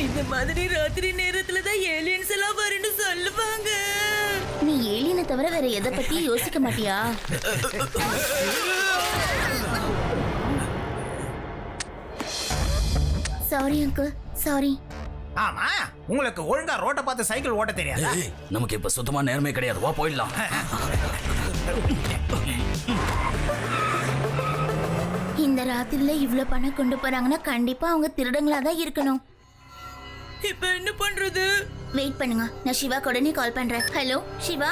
இந்த மாதிரி ராத்திரி நேரத்துல தான் ஏலியன்ஸ் எல்லாம் வரும்னு சொல்லுவாங்க. நீ ஏலியனை தவிர வேற எதை பத்தி யோசிக்க மாட்டியா? Sorry uncle, sorry. ஆமா, உங்களுக்கு ஒழுங்கா ரோட்டை பார்த்து சைக்கிள் ஓட்ட தெரியாது. நமக்கு இப்ப சுத்தமா நேரமே கிடையாது, வா போயிடலாம். இந்த ராத்திரில இவ்ளோ பணம் கொண்டு போறாங்கன்னா கண்டிப்பா அவங்க திருடங்களா தான் இருக்கணும். இப்ப என்ன பண்றது? வெயிட் பண்ணுங்க, நான் சிவா உடனே கால் பண்றேன். ஹலோ சிவா.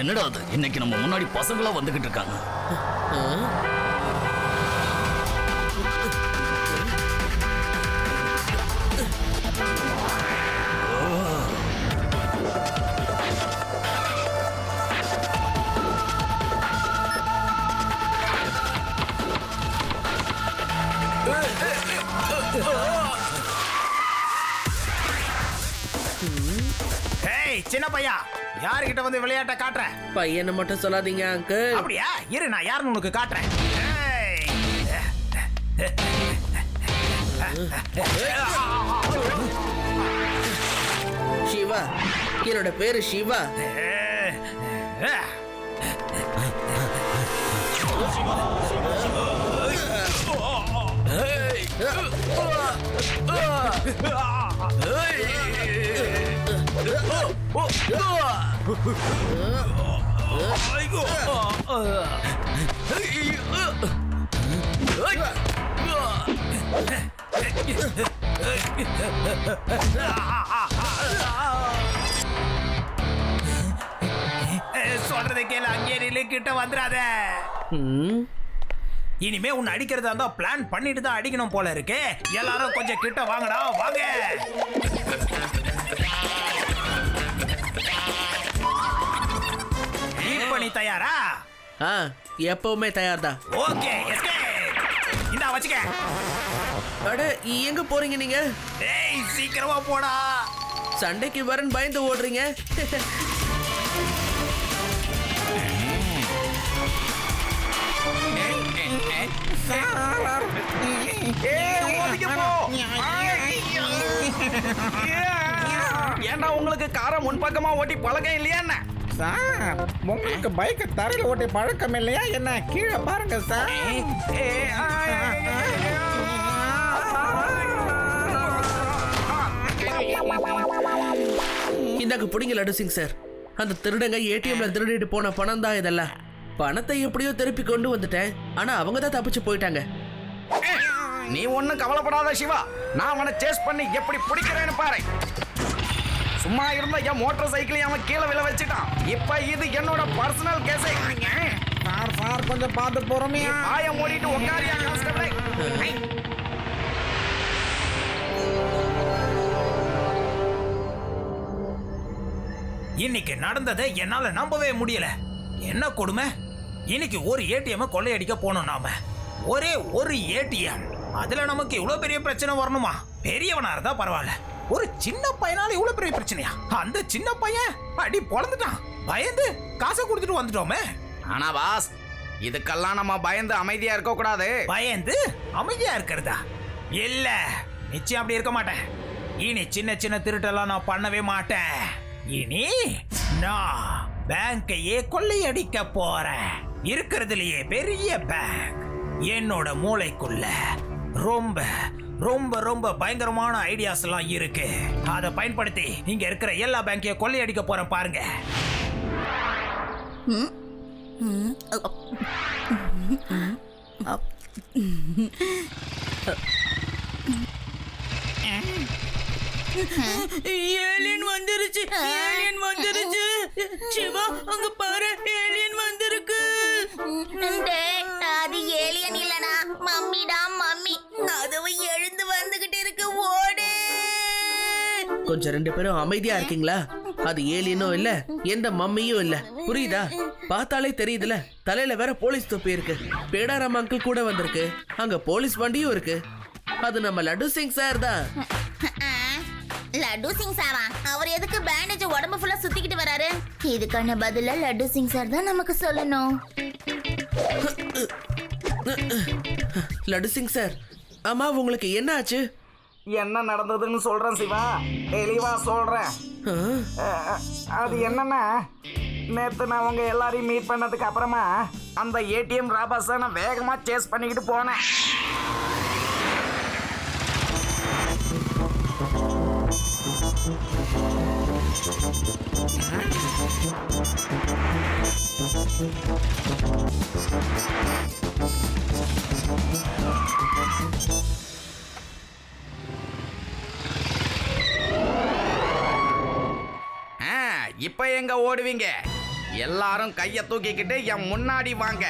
என்னடா அது, இன்னைக்கு நம்ம முன்னாடி பசங்களா வந்துகிட்டு இருக்காங்க. சின்ன பையா, யாருகிட்ட வந்து விளையாட்ட காட்டுற? பையனை மட்டும் சொல்லாதீங்க அங்கிள். அப்படியா? இரு, நான் யாருன்னு உனக்கு காட்டுறேன். சிவா, என்னோட பேரு சிவா. சொல்றதை கேளு, அங்கே நிலை, கிட்ட வந்துடாத. இனிமே உன்னை அடிக்கிறதா இருந்தா பிளான் பண்ணிட்டு தான் அடிக்கணும் போல இருக்கு. எல்லாரும் கொஞ்சம் கிட்ட வாங்கடா, வாங்க. இப்ப நீ தயாரா? எப்பவுமே தயார்தான். ஓகே, இந்தா வச்சுக்க. அட, எங்க போறீங்க நீங்க? டேய், சீக்கிரமா போடா. சண்டைக்கு வரன் பயந்து ஓடுறீங்க. ஏண்டா உங்களுக்கு காரை முன்பக்கமா ஓட்டி பழக்கம் இல்லையா என்ன? சார், உங்களுக்கு பைக்கை தரையில் ஓட்டி பழக்கம் இல்லையா என்ன? கீழே பாருங்க சார். இந்தாங்க பிடிங்க லட்டு சிங் சார். அந்த திருடங்க ஏடிஎம்ல திருடிட்டு போன பணம் தான் இதெல்லாம். பணத்தை எப்படியோ திருப்பி கொண்டு வந்துட்டேன். ஆனா அவங்க தான் தப்பிச்சு போயிட்டாங்க. நீ ஒன்னும் கவலைப்படாத சிவா, நான் அவனை சேஸ் பண்ணி எப்படி பிடிக்கிறேன்னு பாரு. சும்மா இருந்த என் மோட்டார் சைக்கிளையும் அவன் கீழே விழ வச்சுட்டான். இப்ப இது என்னோட பர்சனல் கேஸை. சார் கொஞ்சம் பார்த்து போறோமே. ஆய மூடிட்டு உட்காரியா கான்ஸ்டபிளே. இன்னைக்கு நடந்ததை என்னால நம்பவே முடியல. என்ன கொடுமை! இன்னைக்கு ஒரு ஏடிஎம் கொள்ளையடிக்க போனோம் நாம. ஒரே ஒரு ஏடிஎம், அதுல நமக்கு இவ்வளவு பெரிய பிரச்சனை வரணுமா? பெரியவனா இருந்தா பரவாயில்ல, ஒரு சின்ன பையனால இவ்வளவு பெரிய பிரச்சனையா? அந்த சின்ன பையன் அடி பொழந்துட்டான். பயந்து காசை கொடுத்துட்டு வந்துட்டோமே. ஆனா பாஸ், இதுக்கெல்லாம் நம்ம பயந்து அமைதியா இருக்க கூடாது. பயந்து அமைதியா இருக்கிறதா? இல்ல, நிச்சயம் அப்படி இருக்க மாட்டேன். இனி சின்ன சின்ன திருட்டெல்லாம் நான் பண்ணவே மாட்டேன். இனி நான் பேங்கையே கொள்ளையடிக்க போறேன். இருக்கிறதுலயே பெரிய பேங்க். என்னோட மூளைக்குள்ள ரொம்ப ரொம்ப ரொம்ப பயங்கரமான ஐடியாஸ் எல்லாம் இருக்கு. அதை பயன்படுத்தி இங்க இருக்கிற எல்லா பேங்கையும் கொள்ளையடிக்க போறேன் பாருங்க. ஏலியன் வந்துருச்சு, ஏலியன் வந்துருச்சு. சிவா, அங்க பாரு, ஏலியன் வந்திருக்கு. கொஞ்சம் 2 பேரும் அமைதியா இருக்கீங்களா? அது ஏலியனும் இல்ல, எந்த மம்மியும் இல்ல, புரியுதா? பார்த்தாலே தெரியுதுல, தலையில வேற போலீஸ் தொப்பி இருக்கு. பேடாராம் அங்கிள் கூட வந்திருக்கு, அங்க போலீஸ் வண்டியும் இருக்கு. அது நம்ம லட்டு சிங் சார் தான். லட்டு சிங் சாரா? அவர் எதுக்கு பேண்டேஜ் உடம்பு ஃபுல்லா சுத்திக்கிட்டு வராரு? இதுக்கான பதில லட்டு சிங் சார் தான் நமக்கு சொல்லணும். லட்டு சிங் சார், ஆமா உங்களுக்கு என்ன ஆச்சு? என்ன நடந்ததுன்னு சொல்றேன் சிவா, தெளிவா சொல்றேன். அது என்னன்னா, நேத்து நான் உங்க எல்லாரையும் மீட் பண்ணதுக்கு அப்புறமா அந்த ஏடிஎம் ராபர்ஸை நான் வேகமா சேஸ் பண்ணிக்கிட்டு போனேன். இப்ப எங்க ஓடுவீங்க? எல்லாரும் கைய தூக்கிக்கிட்டு என் முன்னாடி வாங்க.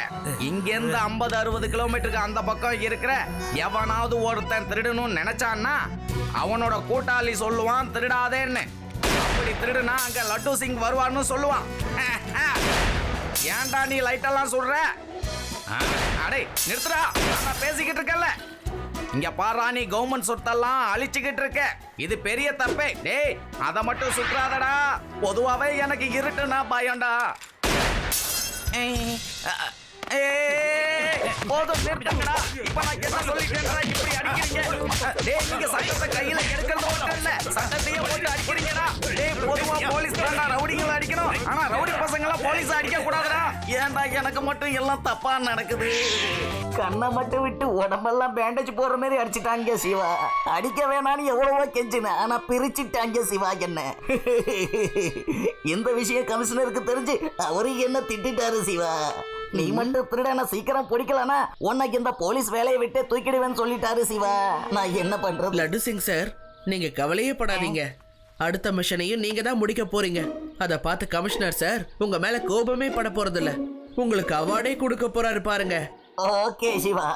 இங்கிருந்து 50-60 கிலோமீட்டருக்கு அந்த பக்கம் இருக்கிற எவனாவது ஒருத்தன் திருடணும்னு நினைச்சான்னா அவனோட கூட்டாளி சொல்லுவான் திருடாதேன்னு. அப்படி திருடுனா அங்க லட்டு சிங் வருவான்னு சொல்லுவான். ஏன்டா நீ லைட்டெல்லாம் சுடுற? அடே நிறுத்துடா, நான் பேசிக்கிட்டு இருக்கல. இங்க பாரா, நீ கவர்மெண்ட் சொத்தெல்லாம் அழிச்சுக்கிட்டு இருக்க. இது பெரிய தப்பே. டேய், அதை மட்டும் சுற்றாதடா. பொதுவாவே எனக்கு இருட்டுனா பயம்டா. போதும் நிறுத்துங்கடா. இப்ப நான் என்ன சொல்லிட்டேன்டா இப்படி அடிக்கிறீங்க? டேய், நீங்க சட்டத்தை கையில எடுக்கிறது மட்டும் இல்ல, சட்டத்தையே போட்டு அடிக்கிறீங்கடா. டேய், பொதுவா போலீஸ் தான் ரவுடிங்களை அடிக்கணும், ஆனா ரவுடி பசங்க எல்லாம் போலீஸ் அடிக்க கூடாதுடா. ஏன்டா எனக்கு மட்டும் எல்லாம் தப்பா நடக்குது? கண்ணை மட்டும் விட்டு உடம்பெல்லாம் பேண்டேஜ் போடுற மாதிரி அடிச்சுட்டாங்க சிவா. அடிக்க வேணான்னு எவ்வளவோ கெஞ்சினேன், ஆனா பிரிச்சுட்டாங்க சிவா என்ன. இந்த விஷயம் கமிஷனருக்கு தெரிஞ்சு அவரு என்ன திட்டாரு சிவா. நீ மட்டும் திருடன சீக்கிரம் பிடிக்கலனா உனக்கு இந்த போலீஸ் வேலையை விட்டு தூக்கிடுவேன்னு சொல்லிட்டாரு சிவா. நான் என்ன பண்றது? லட்டு சிங் சார், நீங்க கவலையே படாதீங்க. அடுத்த மிஷனையும் நீங்க தான் முடிக்க போறீங்க. அத பார்த்து கமிஷனர் சார் உங்க மேல கோபமே பட போறது இல்ல, உங்களுக்கு அவார்டே கொடுக்க போறாரு பாருங்க. ஓகே சிவா.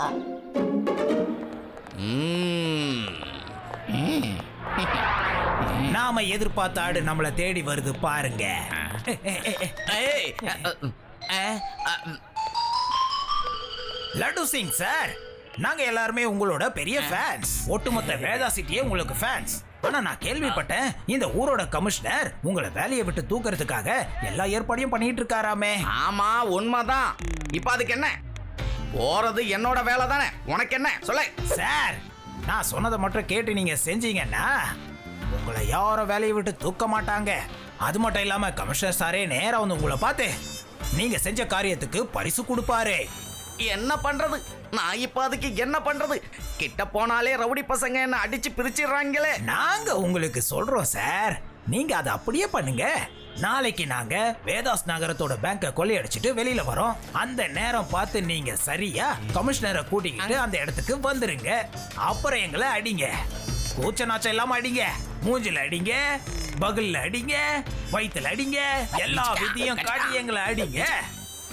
நாம எதிர்பார்த்த ஆடு நம்மளை தேடி வருது பாருங்க. லட்டு சிங் சார், நாங்க எல்லாருமே உங்களோட பெரிய ஃபேன்ஸ். ஒட்டுமொத்த வேதா சிட்டியே உங்களுக்கு ஃபேன்ஸ். ஆனா நான் கேள்விப்பட்டேன் இந்த ஊரோட கமிஷனர் உங்களை வேலையை விட்டு தூக்குறதுக்காக எல்லா ஏற்பாடையும் பண்ணிட்டு இருக்காராமே. ஆமா, உண்மைதான். இப்ப அதுக்கு என்ன? போறது என்னோட வேலை தானே, உனக்கு என்ன சொல்ல? சார், நான் சொன்னதை மட்டும் கேட்டு நீங்க செஞ்சீங்கன்னா உங்களை யாரும் வேலையை விட்டு தூக்க மாட்டாங்க. அது மட்டும் இல்லாம கமிஷனர் சாரே நேரா வந்து உங்களை பார்த்து நீங்க செஞ்ச காரியத்துக்கு பரிசு கொடுப்பாரு. என்ன பண்றது? நான் இப்ப அதுக்கு என்ன பண்றது? கிட்ட போனாலே ரவுடி பசங்க என்ன அடிச்சு பிரிச்சிடுறாங்களே. நாங்க உங்களுக்கு சொல்றோம் சார், நீங்க அதை அப்படியே பண்ணுங்க. நாளைக்கு நாங்க வேதாஸ் நகரத்தோட பேங்க கொள்ளையடிச்சிட்டு வெளியில வரோம். அந்த நேரம் பார்த்து நீங்க சரியா கமிஷனரை கூட்டிக்கிட்டு அந்த இடத்துக்கு வந்துருங்க. அப்புறம் எங்களை அடிங்க, கூச்ச நாச்சம் இல்லாம அடிங்க. மூஞ்சில அடிங்க, பகல்ல அடிங்க, வயித்துல அடிங்க, எல்லா விதியும் காட்டி எங்களை அடிங்க.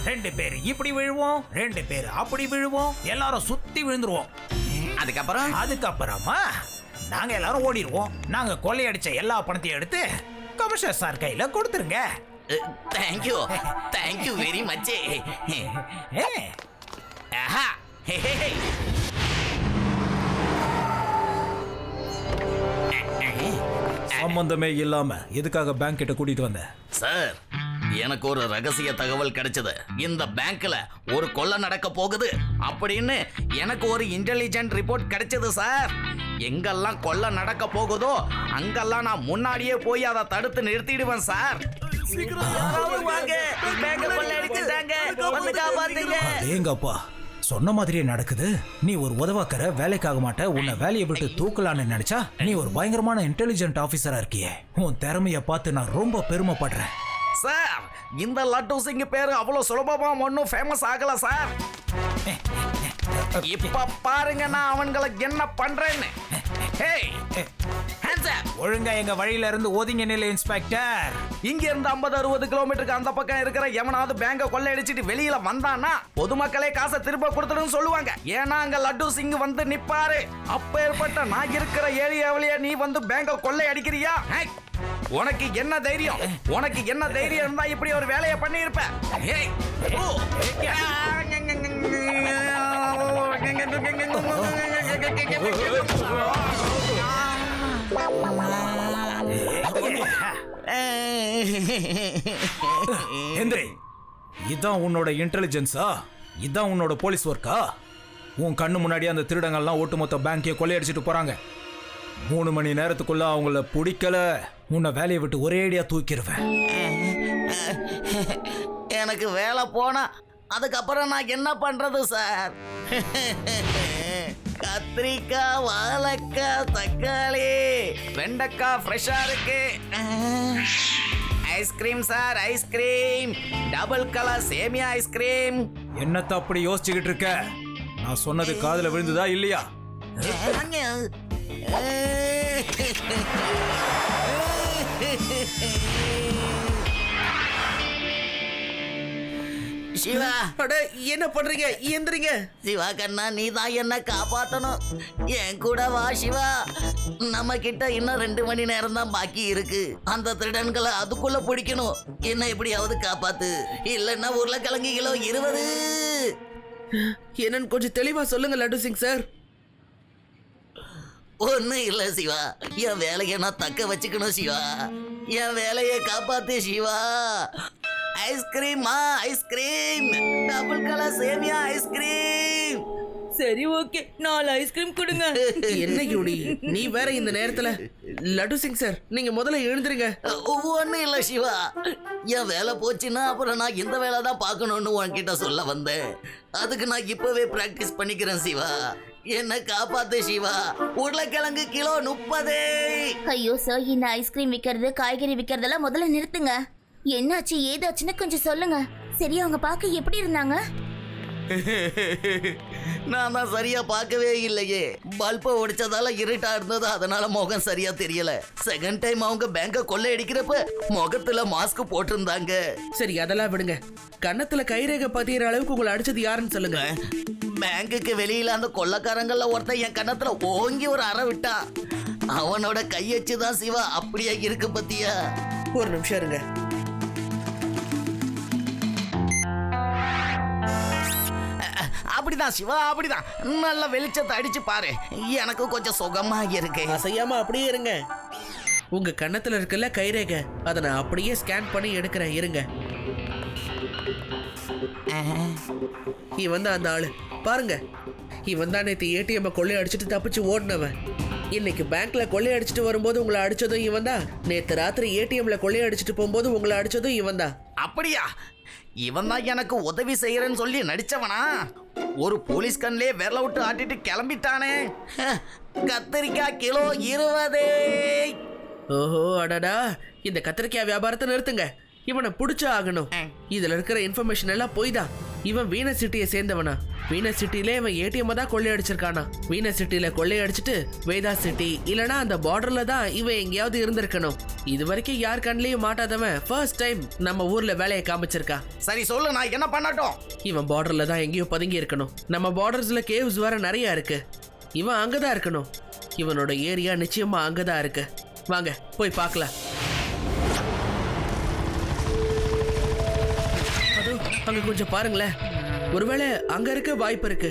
2 பேர் இப்படி விழுவோம், 2 பேர் அப்படி விழுவோம், எல்லாரும் சுத்தி விழுந்துருவோம். அதுக்கப்புறமா நாங்க எல்லாரும் ஓடிடுவோம். நாங்க கொள்ளையடிச்ச எல்லா பணத்தையும் எடுத்து கமிஷனர் சார் கையில கொடுத்துருங்க. Thank you, thank you very much. சம்பந்தமே இல்லாம எதுக்காக பேங்க் கிட்ட கூட்டிட்டு வந்த? சார், எனக்கு ஒரு ரகசிய தகவல் கிடைச்சது. இந்த பேங்க்ல ஒரு கொள்ளை நடக்க போகுது அப்படின்னு எனக்கு ஒரு இன்டெலிஜென்ட் ரிப்போர்ட் கிடைச்சது சார். எங்கெல்லாம் கொள்ளை நடக்க போகுதோ அங்கெல்லாம் நான் முன்னாடியே போய் அதை தடுத்து நிறுத்திடுவேன் சார். ஏங்கப்பா, சொன்ன மாதிரியே நடக்குது. நீ ஒரு உதவாக்கற, வேலைக்காக மாட்ட. உன்னை வேலையை விட்டு தூக்கலான்னு நினைச்சா நீ ஒரு பயங்கரமான இன்டெலிஜென்ட் ஆபீசரா இருக்கியே. உன் திறமைய பார்த்து நான் ரொம்ப பெருமைப்படுறேன் சார். இந்த லட்டு சிங் பேரு அவ்வளவு சுலபமா ஒன்னும் ஃபேமஸ் ஆகல சார். இப்ப பாருங்க நான் அவன்களை என்ன பண்றேன்னு. Hey hands up. ஒழுங்கா எங்க வழியில இருந்து ஒதுங்க நிலை இன்ஸ்பெக்டர். இங்க இருந்து 50-60 கிலோமீட்டருக்கு அந்த பக்கம் இருக்கிற எவனாவது பேங்க கொள்ளையடிச்சிட்டு வெளியில வந்தானா பொதுமக்களே காசை திரும்ப கொடுத்துடும் சொல்லுவாங்க. ஏன்னா அங்க லட்டு சிங் வந்து நிப்பாரு. அப்பேற்பட்ட நான் இருக்கிற ஏரியாவிலேயே நீ வந்து பேங்க கொள்ளை அடிக்கிறியா? ஹேய், உனக்கு என்ன தைரியம்? உனக்கு என்ன தைரியம் இருந்தா இப்படி ஒரு வேலையை பண்ணி இருப்ப? ஏய், ஓ. எந்திரி. இதான் உன்னோட இன்டெலிஜென்ஸா? இதான் உன்னோட போலீஸ் ஒர்க்கா? உன் கண்ணு முன்னாடி அந்த திருடங்கள்லாம் ஒட்டுமொத்த பேங்கே கொள்ளையடிச்சிட்டு போறாங்க. 3 மணி நேரத்துக்குள்ள அவங்கள பிடிக்கல, உன்னை வேலையை விட்டு ஒரேடியா தூக்கிடுவேன். எனக்கு வேலை போனா அதுக்கப்புறம் நான் என்ன பண்றது சார்? கத்திரிக்காய், வாழைக்காய், தக்காளி, வெண்டைக்காய் ஃப்ரெஷ்ஷா இருக்கு. Ice cream sir, ice cream. Double colour சேமியா ஐஸ்கிரீம். என்னத்த அப்படி யோசிச்சுக்கிட்டு இருக்க? நான் சொன்னது காதுல விழுந்துதா இல்லையா? சிவா, அட என்ன பண்றீங்க? எந்திரிங்க. சிவா கண்ணா, நீ தான் என்ன காப்பாத்தணும். என் கூட வா சிவா. நம்ம கிட்ட இன்னும் 2 மணி நேரம் தான் பாக்கி இருக்கு. அந்த திருடன்களை அதுக்குள்ள பிடிக்கணும். என்ன எப்படியாவது காப்பாத்து, இல்லைன்னா உருளைக்கிழங்கு கிலோ 20. என்னன்னு கொஞ்சம் தெளிவா சொல்லுங்க லட்டு சிங் சார். ஒன்னும் இல்ல சிவா, என் வேலையை நான் தக்க வச்சுக்கணும் சிவா. என் வேலையை காப்பாத்து சிவா. ஐஸ்கிரீமா, ஐஸ்கிரீம். டபுள் கலர் சேமியா ஐஸ்கிரீம். சரி, ஓகே, 4 ஐஸ்கிரீம் கொடுங்க. என்ன யூடி, நீ வேற இந்த நேரத்துல? லட்டு சிங் சார், நீங்க முதல்ல எழுந்துருங்க. ஒன்னும் இல்ல சிவா, என் வேலை போச்சுன்னா அப்புறம் நான் இந்த வேலை தான் பார்க்கணும்னு உன்கிட்ட சொல்ல வந்தேன். அதுக்கு நான் இப்பவே பிராக்டிஸ் பண்ணிக்கிறேன் சிவா. என்ன காப்பாத்து சிவா. உருளைக்கிழங்கு கிலோ 30. ஐயோ சார், இந்த ஐஸ்கிரீம் விற்கிறது, காய்கறி விற்கிறதெல்லாம் முதல்ல நிறுத்துங்க. என்னாச்சு ஏதாச்சுன்னு கொஞ்சம் சொல்லுங்க. சரி, அவங்க பார்க்க எப்படி இருந்தாங்க? நான் தான் சரியா பார்க்கவே இல்லையே. பல்பை உடைச்சதால இருட்டா இருந்தது, அதனால முகம் சரியா தெரியல. செகண்ட் டைம் அவங்க பேங்க கொள்ளையடிக்கிறப்ப முகத்துல மாஸ்க் போட்டிருந்தாங்க. சரி, அதெல்லாம் விடுங்க. கன்னத்துல கைரேகை பதிகிற அளவுக்கு உங்களை அடிச்சது யாருன்னு சொல்லுங்க. பேங்குக்கு வெளியில அந்த கொள்ளைக்காரங்கள்ல ஒருத்தன் என் கன்னத்துல ஓங்கி ஒரு அறை விட்டான். அவனோட கையச்சுதான் சிவா அப்படியே இருக்கு பத்தியா. ஒரு நிமிஷம் இருங்க. அப்படிதான் சிவா, அப்படிதான். நல்ல வெளிச்சத்தை அடிச்சு பாரு. எனக்கு கொஞ்சம் சுகமா இருக்கு. அசையாம அப்படியே இருங்க. உங்க கன்னத்துல இருக்குல்ல கைரேகை, அதை நான் அப்படியே ஸ்கேன் பண்ணி எடுக்கிறேன். இருங்க. இவன் தான் அந்த ஆளு. பாருங்க, இவன் தான் நேற்று ஏடிஎம் கொள்ளை அடிச்சுட்டு தப்பிச்சு ஓடினவன். இன்னைக்கு பேங்க்ல கொள்ளை அடிச்சுட்டு வரும்போது உங்களை அடிச்சதும் இவன் தான். நேற்று ராத்திரி ஏடிஎம்ல கொள்ளை அடிச்சுட்டு போகும்போது உங்களை அடிச்சதும் இவன் தான். அப்படியா? இவன் தான் எனக்கு உதவி செய்யறேன்னு சொல்லி நடிச்சவனா? ஒரு போலீஸ் கண்ணிலே விரல விட்டு ஆட்டிட்டு கிளம்பிட்டானே. கத்திரிக்காய் கிலோ 20. ஓஹோ, அடடா, இந்த கத்திரிக்காய் வியாபாரத்தை நிறுத்துங்க. இவனை பிடிச்சா ஆகணும். இதுல இருக்கிற இன்ஃபர்மேஷன் எல்லாம் போய் தான். இவன் வீனஸ் சிட்டியை சேர்ந்தவனா? வீனஸ் சிட்டில இவன் ஏடிஎம் தான் கொள்ளையடிச்சிருக்கானா? வீனஸ் சிட்டில கொள்ளையடிச்சிட்டு வேதா சிட்டி இல்லனா அந்த பார்டர்ல தான் இவன் எங்கேயாவது இருந்திருக்கணும். இது வரைக்கும் யார் கண்ணிலையும் மாட்டாதவன் ஃபர்ஸ்ட் டைம் நம்ம ஊர்ல வேலையை காமிச்சிருக்கா. சரி சொல்லு, நான் என்ன பண்ணட்டும்? இவன் பார்டர்ல தான் எங்கேயோ பதுங்கி இருக்கணும். நம்ம பார்டர்ஸ்ல கேவ்ஸ் வேற நிறைய இருக்கு. இவன் அங்கதான் இருக்கணும். இவனோட ஏரியா நிச்சயமா அங்கதான் இருக்கு. வாங்க போய் பார்க்கலாம். அங்க கொஞ்சம் பாருங்களேன். ஒருவேளை அங்க இருக்க வாய்ப்பு இருக்கு.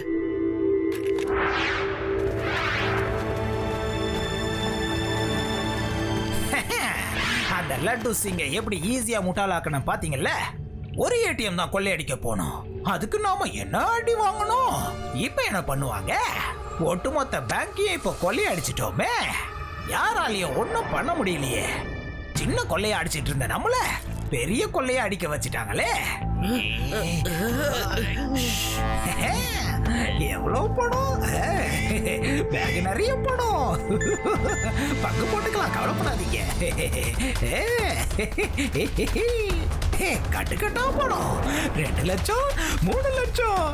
அந்த லட்டு சிங்க எப்படி ஈஸியா முட்டாளாக்கணும் பாத்தீங்கல்ல? ஒரு ஏடிஎம் தான் கொள்ளையடிக்க போனோம். அதுக்கு நாம என்ன அடி வாங்கணும்? இப்ப என்ன பண்ணுவாங்க? ஒட்டுமொத்த பேங்கையே இப்ப கொள்ளையடிச்சிட்டோமே. யாராலையும் ஒன்றும் பண்ண முடியலையே. சின்ன கொள்ளைய அடிச்சிட்டு இருந்த நம்மள பெரிய கொள்ளைய அடிக்க வச்சிட்டாங்களே. எவ்வளவு பணம்? பேக் நிறைய பணம். பங்கு போட்டுக்கலாம், கவலைப்படாதீங்க. கட்டு கட்டா பணம். 2 லட்சம், 3 லட்சம்.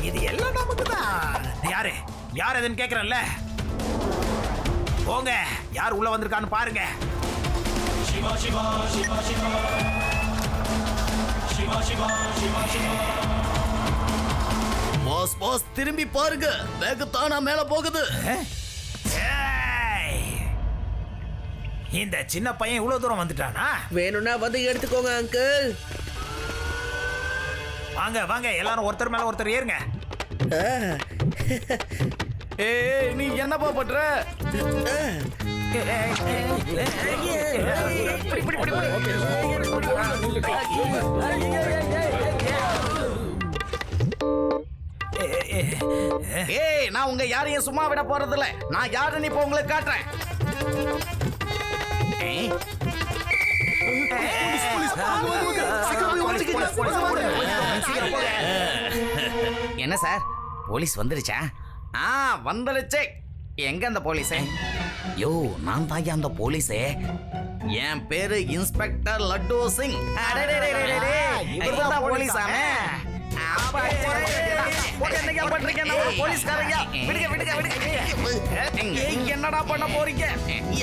இது எல்லாம் நமக்கு தான். யாரு யார் அதுன்னு கேக்குறல்ல? போங்க, யார் உள்ள வந்திருக்கான்னு பாருங்க. பாஸ் பாஸ் திரும்பி பாருங்க, பேக் தானா மேல போகுது. ஏய், இந்த சின்ன பையன் இவ்வளவு தூரம் வந்துட்டானா? வேணும்னா வந்து எடுத்துக்கோங்க அங்கிள். வாங்க வாங்க, எல்லாரும் ஒருத்தர் மேல ஒருத்தர் ஏறுங்க. ஏய் நீ என்னப்பா பண்ற? ஏய் நான் உங்க யாரையும் சும்மா விட போறதில்ல. நான் யாருன்னு இப்போ உங்களுக்கு காட்டுறேன். என்ன சார், போலீஸ் வந்துருச்சா? வந்துருச்சு. எங்க அந்த போலீஸே? யோ, நான் தான் அந்த போலீஸே. என் பேரு இன்ஸ்பெக்டர் லட்டு சிங். இவர்தான் போலீஸாமே. என்னடா பண்ண போறீங்க?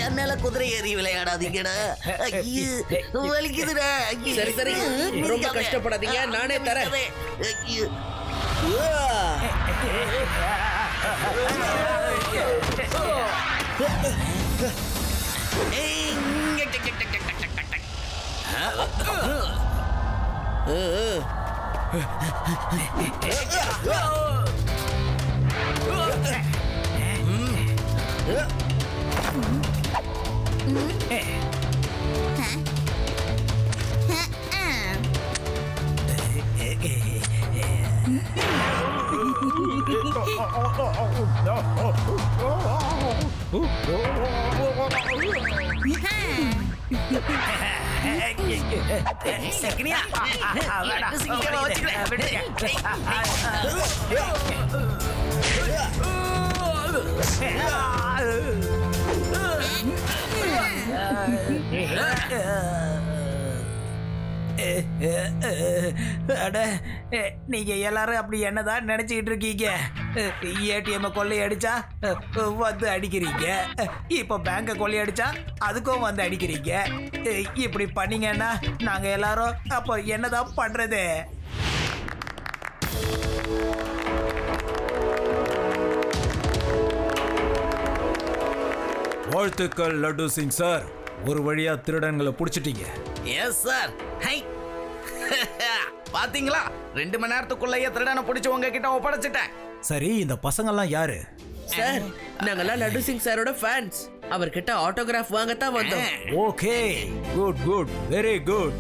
என் மேல குதிரை ஏறி விளையாடாதீங்கடா. ஐயோ, வலிக்குதுடா. ஐயோ. சரி சரி, ரொம்ப கஷ்டப்படாதீங்க, நானே தரேன். ஐயோ. அட, நீங்க எல்லாரும் அப்படி என்னதான் நினைச்சுக்கிட்டு இருக்கீங்க? ஏடிஎம் கொள்ளையடிச்சா வந்து அடிக்கிறீங்க, இப்ப பேங்க கொள்ளையடிச்சா அதுக்கும் வந்து அடிக்கிறீங்க. இப்படி பண்ணீங்கன்னா நாங்க எல்லாரும் அப்போ என்னதான் பண்றது? வாழ்த்துக்கள் லட்டு சிங் சார், ஒரு வழியா திருடன்களை புடிச்சிட்டீங்க. Yes sir. ஹை பாத்தீங்களா, 2 மணி நேரத்துக்குள்ளேயே திருடனை பிடிச்சு உங்ககிட்ட ஒப்படைச்சிட்டேன். சரி, இந்த பசங்கெல்லாம் யாரு? சார், நாங்கெல்லாம் லட்டு சிங் சாரோட ஃபேன்ஸ். அவர்கிட்ட ஆட்டோகிராஃப் வாங்கத்தான் வந்தோம். Okay, good good, very good.